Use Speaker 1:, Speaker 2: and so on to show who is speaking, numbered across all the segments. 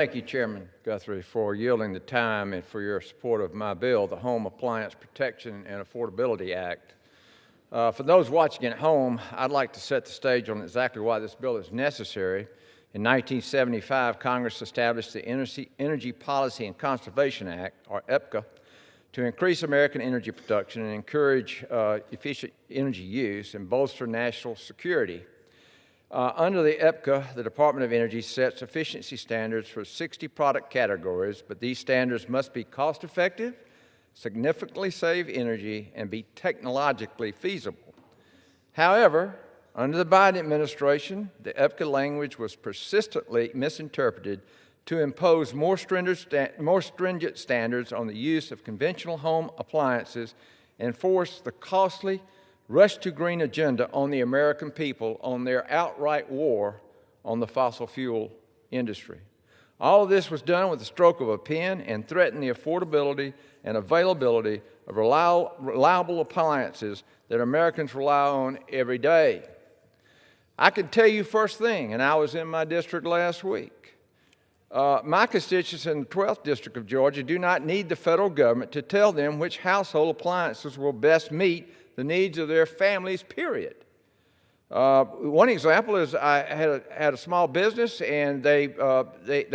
Speaker 1: Thank you, Chairman Guthrie, for yielding the time and for your support of my bill, the Home Appliance Protection and Affordability Act. For those watching at home, I'd like to set the stage on exactly why this bill is necessary. In 1975, Congress established the Energy Policy and Conservation Act, or EPCA, to increase American energy production and encourage efficient energy use and bolster national security. Under the EPCA, the Department of Energy sets efficiency standards for 60 product categories, but these standards must be cost-effective, significantly save energy, and be technologically feasible. However, under the Biden administration, the EPCA language was persistently misinterpreted to impose more stringent standards on the use of conventional home appliances and force the costly rush to green agenda on the American people on their outright war on the fossil fuel industry. All of this was done with the stroke of a pen and threatened the affordability and availability of reliable appliances that Americans rely on every day. I can tell you first thing, and I was in my district last week, my constituents in the 12th District of Georgia do not need the federal government to tell them which household appliances will best meet the needs of their families, period. One example is I had a small business, and they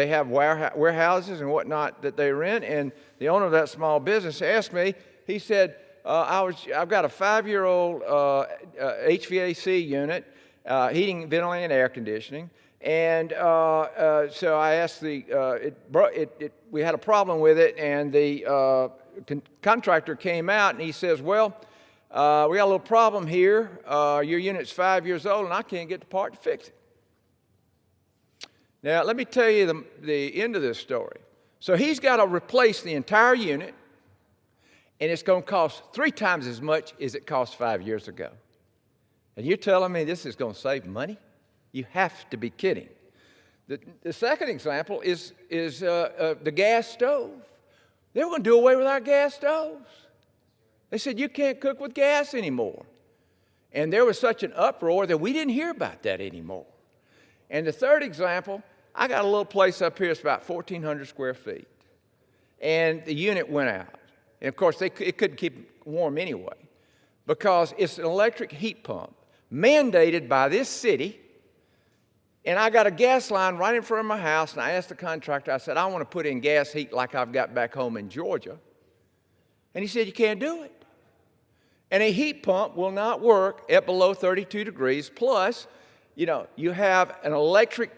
Speaker 1: have warehouses and whatnot that they rent, and the owner of that small business asked me, he said, I've got a 5-year-old HVAC unit, heating, ventilating, and air conditioning, and so I asked we had a problem with it, and the contractor came out, and he says, well, we got a little problem here. Your unit's 5 years old, and I can't get the part to fix it. Now, let me tell you the end of this story. So he's got to replace the entire unit, and it's going to cost 3 times as much as it cost 5 years ago. And you're telling me this is going to save money? You have to be kidding. The second example is the gas stove. They were going to do away with our gas stoves. They said, you can't cook with gas anymore. And there was such an uproar that we didn't hear about that anymore. And the third example, I got a little place up here, it's about 1,400 square feet. And the unit went out. And of course, it couldn't keep it warm anyway, because it's an electric heat pump mandated by this city. And I got a gas line right in front of my house, and I asked the contractor, I said, I want to put in gas heat like I've got back home in Georgia. And he said, you can't do it. And a heat pump will not work at below 32 degrees. Plus, you have an electric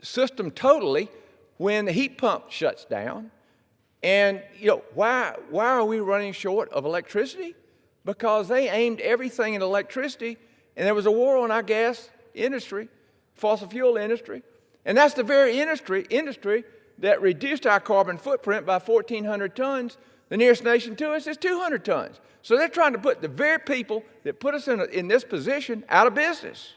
Speaker 1: system totally when the heat pump shuts down. And, why are we running short of electricity? Because they aimed everything at electricity, and there was a war on our gas industry, fossil fuel industry. And that's the very industry that reduced our carbon footprint by 1,400 tons. The nearest nation to us is 200 tons. So they're trying to put the very people that put us in this position out of business.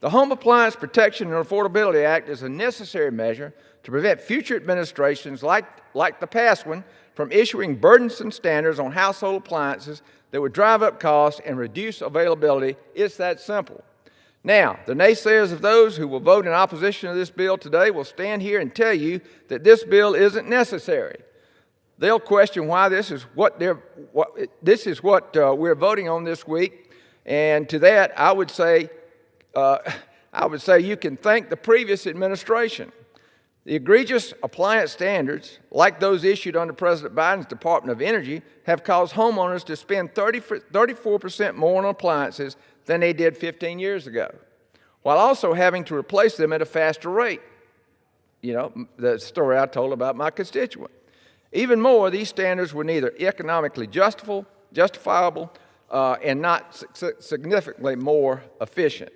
Speaker 1: The Home Appliance Protection and Affordability Act is a necessary measure to prevent future administrations like the past one from issuing burdensome standards on household appliances that would drive up costs and reduce availability. It's that simple. Now, the naysayers of those who will vote in opposition to this bill today will stand here and tell you that this bill isn't necessary. They'll question why this is what we're voting on this week, and to that I would say you can thank the previous administration. The egregious appliance standards, like those issued under President Biden's Department of Energy, have caused homeowners to spend 34% more on appliances than they did 15 years ago, while also having to replace them at a faster rate. The story I told about my constituent. Even more, these standards were neither economically justifiable and not significantly more efficient.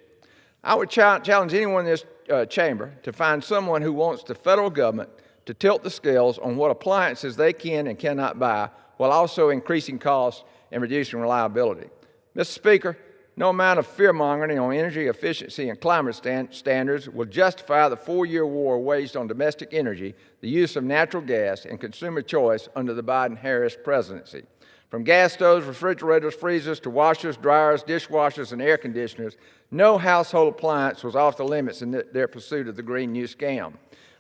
Speaker 1: I would challenge anyone in this chamber to find someone who wants the federal government to tilt the scales on what appliances they can and cannot buy, while also increasing costs and reducing reliability. Mr. Speaker, no amount of fear-mongering on energy efficiency and climate standards will justify the 4-year war waged on domestic energy, the use of natural gas, and consumer choice under the Biden-Harris presidency. From gas stoves, refrigerators, freezers, to washers, dryers, dishwashers, and air conditioners, no household appliance was off the limits in their pursuit of the green new scam.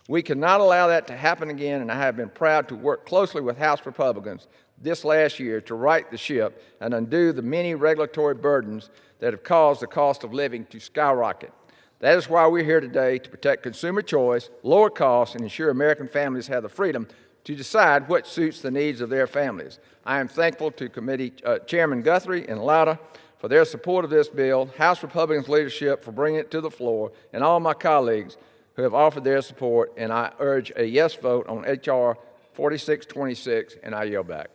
Speaker 1: We cannot allow that to happen again, and I have been proud to work closely with House Republicans this last year to right the ship and undo the many regulatory burdens that have caused the cost of living to skyrocket. That is why we're here today, to protect consumer choice, lower costs, and ensure American families have the freedom to decide what suits the needs of their families. I am thankful to Committee Chairman Guthrie and Lauda for their support of this bill, House Republicans' leadership for bringing it to the floor, and all my colleagues who have offered their support, and I urge a yes vote on H.R. 4626, and I yield back.